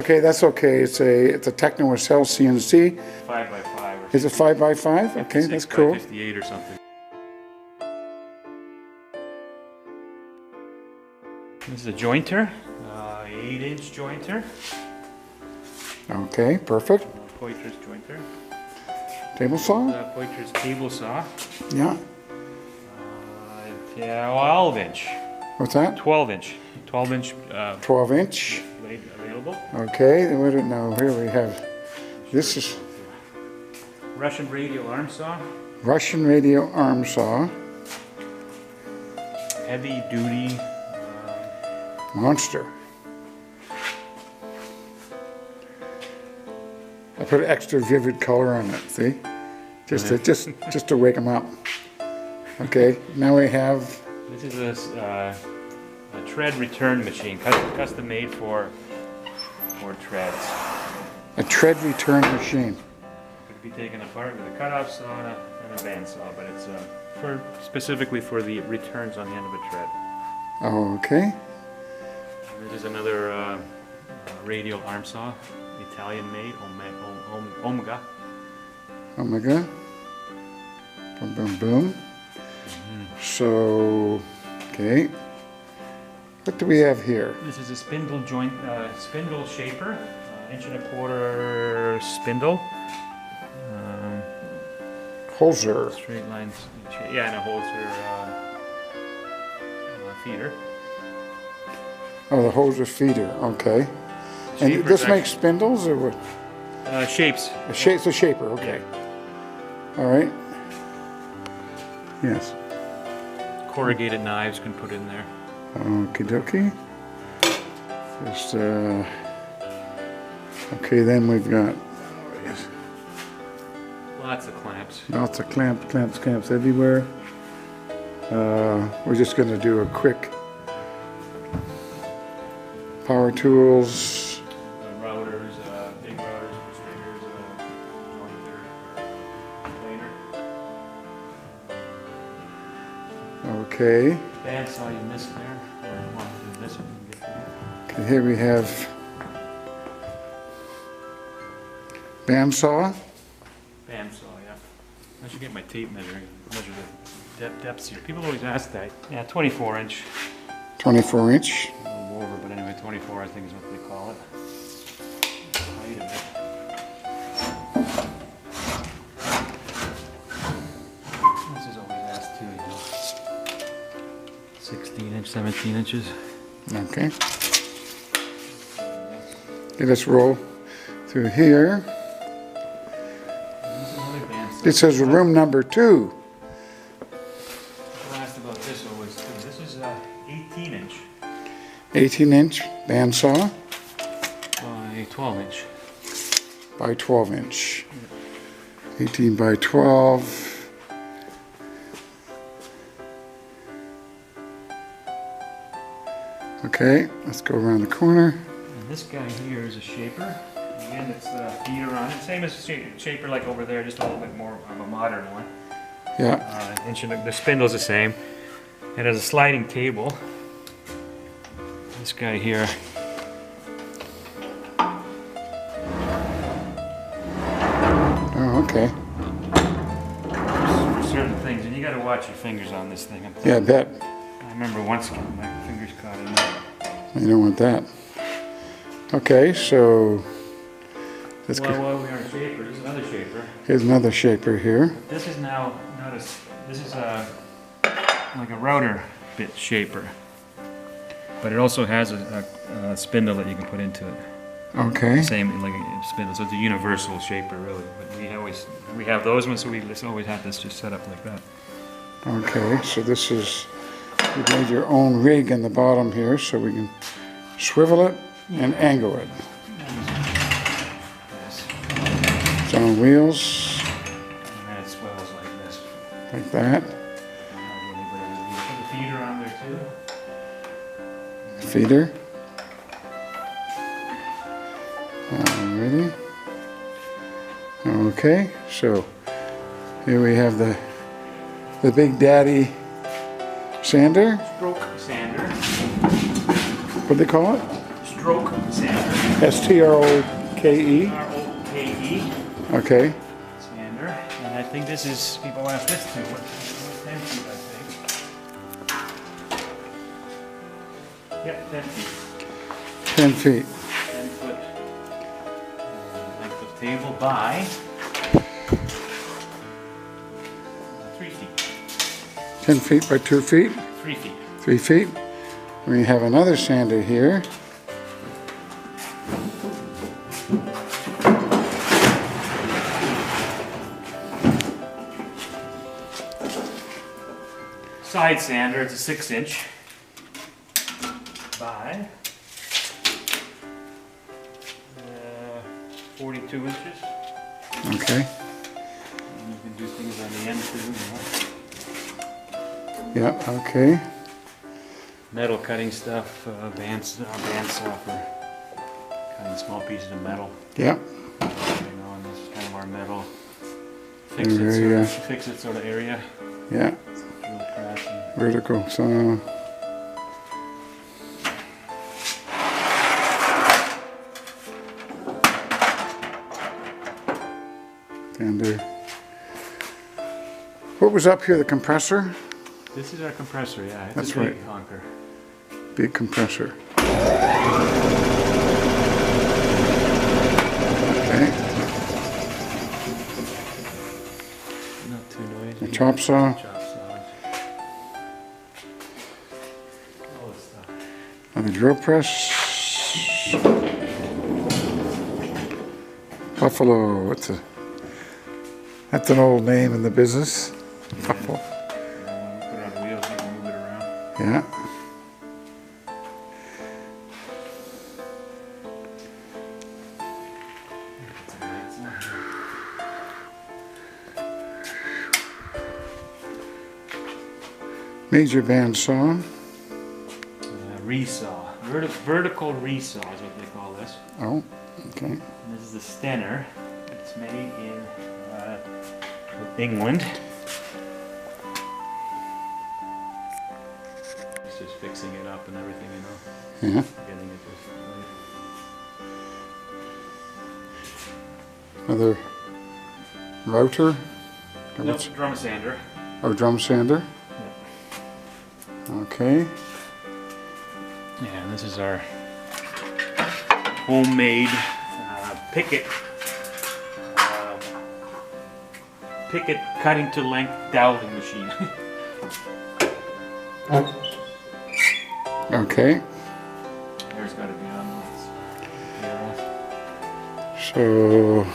okay, that's okay. It's a Techno Cell CNC. 5x5. Is it 5x5? Okay, that's cool. 58 or something. This is a jointer, 8-inch jointer. Okay, perfect. Poitras jointer. Table saw? Poitras table saw. Yeah. Yeah, 12-inch. What's that? 12-inch. 12-inch 12-inch. blade available. Okay, now here we have, this is Russian radial arm saw. Russian radial arm saw. Heavy duty. Monster. I put an extra vivid color on it, see? Just to wake them up. Okay, now we have... This is a tread return machine, custom made for treads. a tread return machine. Could be taken apart with a cutoff saw and a bandsaw, but it's specifically for the returns on the end of a tread. Okay. This is another radial arm saw, Italian made, Omega. Omega. Boom, boom, boom. So, okay. What do we have here? This is a spindle joint, spindle shaper, 1.25 inch spindle. Holzer. Straight lines, yeah, and a Holzer feeder. Oh, the Holzer feeder. Okay. And Shaper this section. makes spindles or what? Shapes. It's a shaper. Okay. Yeah. All right. Yes. Corrugated knives can put in there. Okie dokie. Just, okay, then we've got Lots of clamps. lots of clamps everywhere. We're just going to do a quick power tools. Routers, big routers, stringers, jointer, planer. Okay. Bandsaw you missed there. Or you want to do this one, you can get to Okay, here we have bandsaw. bandsaw, yeah. I should get my tape measure the depths here. People always ask that. Yeah, 24 inch. 24 inch. A little over, but anyway, 24 I think is what they call it. Height of it. This is always asked too, you know. 16 inch, 17 inches. Okay. Okay, let's roll through here. This is another bandsaw. It says room number 2. People asked about this always too. This is 18 inch 18 inch bandsaw by 12 inch. by 12 inch. 18 by 12. Okay, let's go around the corner. And this guy here is a shaper. Again, it's a feeder on it. Same as shaper like over there, just a little bit more of a modern one. Yeah, The spindle's the same. It has a sliding table. This guy here. oh, okay. For certain things, and you got to watch your fingers on this thing. Yeah, I bet. I remember once my fingers caught in there. You don't want that. Okay, so let's go. Well, we are a shaper. This is another shaper. Here's another shaper here. This is now not a. This is like a router bit shaper, but it also has a spindle that you can put into it. Okay. Same like a spindle, so it's a universal shaper really. But we have those ones, so we just always have this just set up like that. Okay, so this is, you made your own rig in the bottom here, so we can swivel it and angle it. Yes. It's on wheels, And then it swivels like this. like that. Put the feeder on there too. Feeder. Alrighty. Okay, so here we have the Big Daddy sander. Stroke sander. What do they call it? stroke sander. S-T-R-O-K-E. R-O-K-E Okay. sander. And I think this is, people ask this too. What's 10 feet, I think. Yep, 10 feet. 10 feet. 10-foot length of table by 3 feet. 10 feet by 2 feet. 3 feet. 3 feet. We have another sander here. Side sander, it's a 6-inch by 42 inches. Okay. And you can do things on the end too, Yeah, okay. Metal cutting stuff, bandsaw for cutting small pieces of metal. Yeah. And this is kind of our metal fix it sort of area. Yeah. Drill press and Vertical. So. Sander. What was up here? The compressor? this is our compressor, yeah. It's That's a big right. honker. Big compressor. Okay. Not too noisy. The chop saw. Chop saws. All this stuff. And the drill press. Buffalo. That's an old name in the business. Buffalo. Put it on wheels, you can move it around. Yeah. Major bandsaw. Resaw. Vertical resaw is what they call this. Oh, okay. And this is the Stenner. It's made in England. It's just fixing it up and everything, you know. Yeah. Getting it just right. Another router. Or No, what's- drum sander. Oh, drum sander. Okay. Yeah, and this is our homemade picket cutting to length doweling machine. Okay. There's got to be on this. So.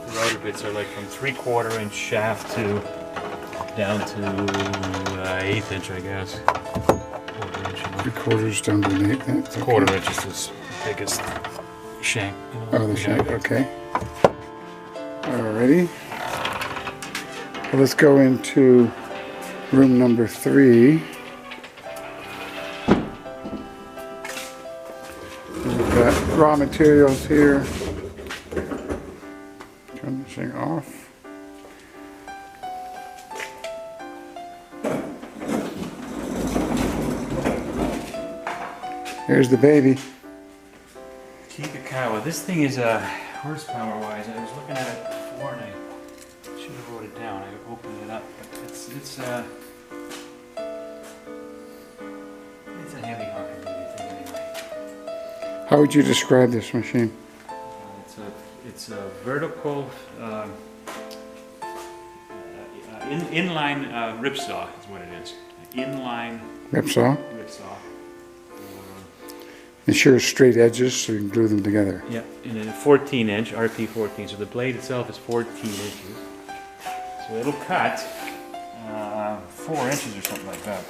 The rotor bits are like from 3/4 inch shaft to down to 1/8 inch, I guess. 1/4 inch. 3/4 down to an 1/8. Okay. 1/4 inch is the biggest shank. You know, Oh, the shank. Okay. Alrighty. Well, let's go into room number 3. We've got raw materials here. Turn this thing off. Here's the baby. Kikakawa. This thing is horsepower wise. I was looking at it before and I should have wrote it down. I opened it up, but it's a heavy honker duty thing anyway. How would you describe this machine? It's a vertical inline ripsaw is what it is. Inline Ripsaw. ripsaw. Ensures straight edges so you can glue them together. Yeah, and a 14 inch, RP 14, so the blade itself is 14 inches. So it'll cut 4 inches or something like that.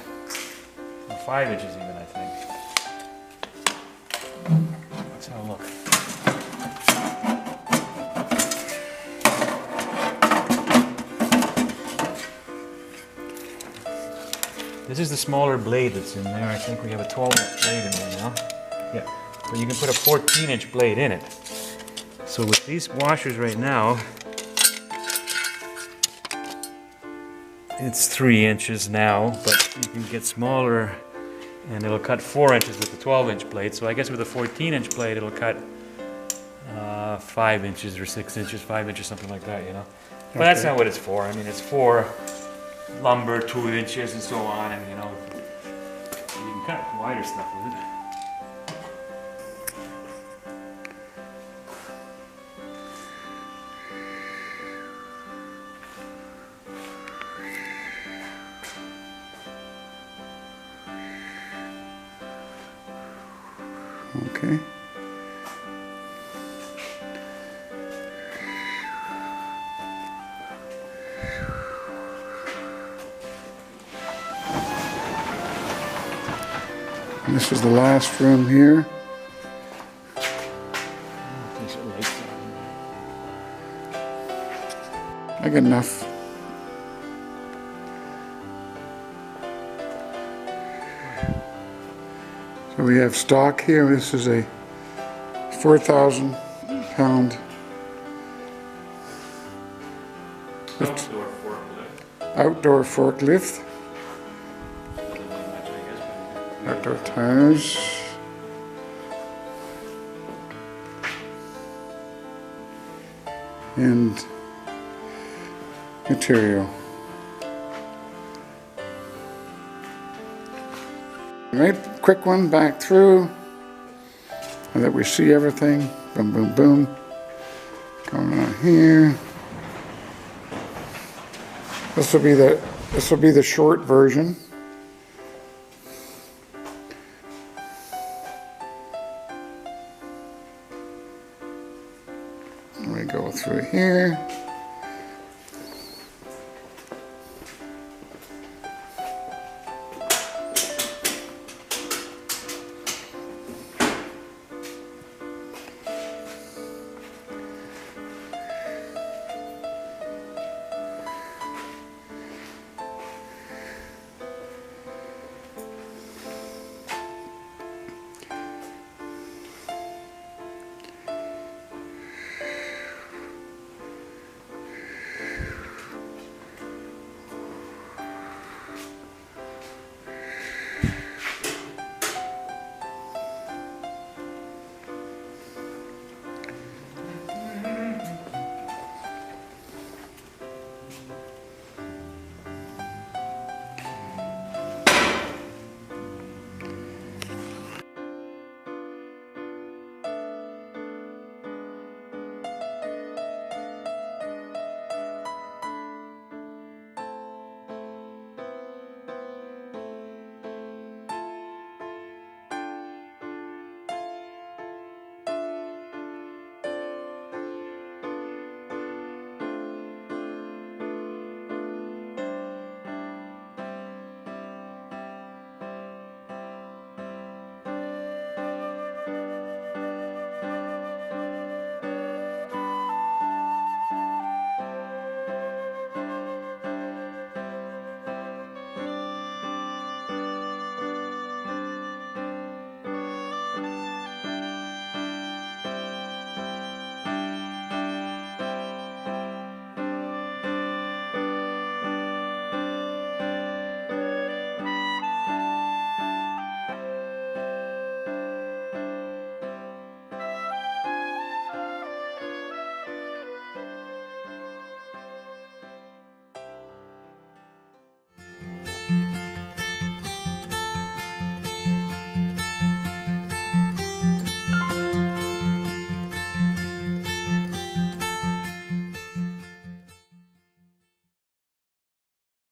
Or 5 inches even, I think. Let's have a look. This is the smaller blade that's in there. I think we have a 12-inch blade in there now. Yeah, but you can put a 14-inch blade in it. So with these washers right now, it's 3 inches now, but you can get smaller and it'll cut 4 inches with the 12-inch blade. So I guess with a 14-inch blade, it'll cut 5 inches or 6 inches, 5 inches, something like that, you know. But that's not what it's for. I mean, it's for lumber, 2 inches, and so on, and you know, you can cut wider stuff with it. Okay. And this is the last room here. I got enough. So we have stock here. This is a 4,000 pound outdoor forklift. Outdoor tires. And material. Right, quick one back through, and that we see everything. Boom, boom, boom. Coming on here. This will be the short version. And we go through here.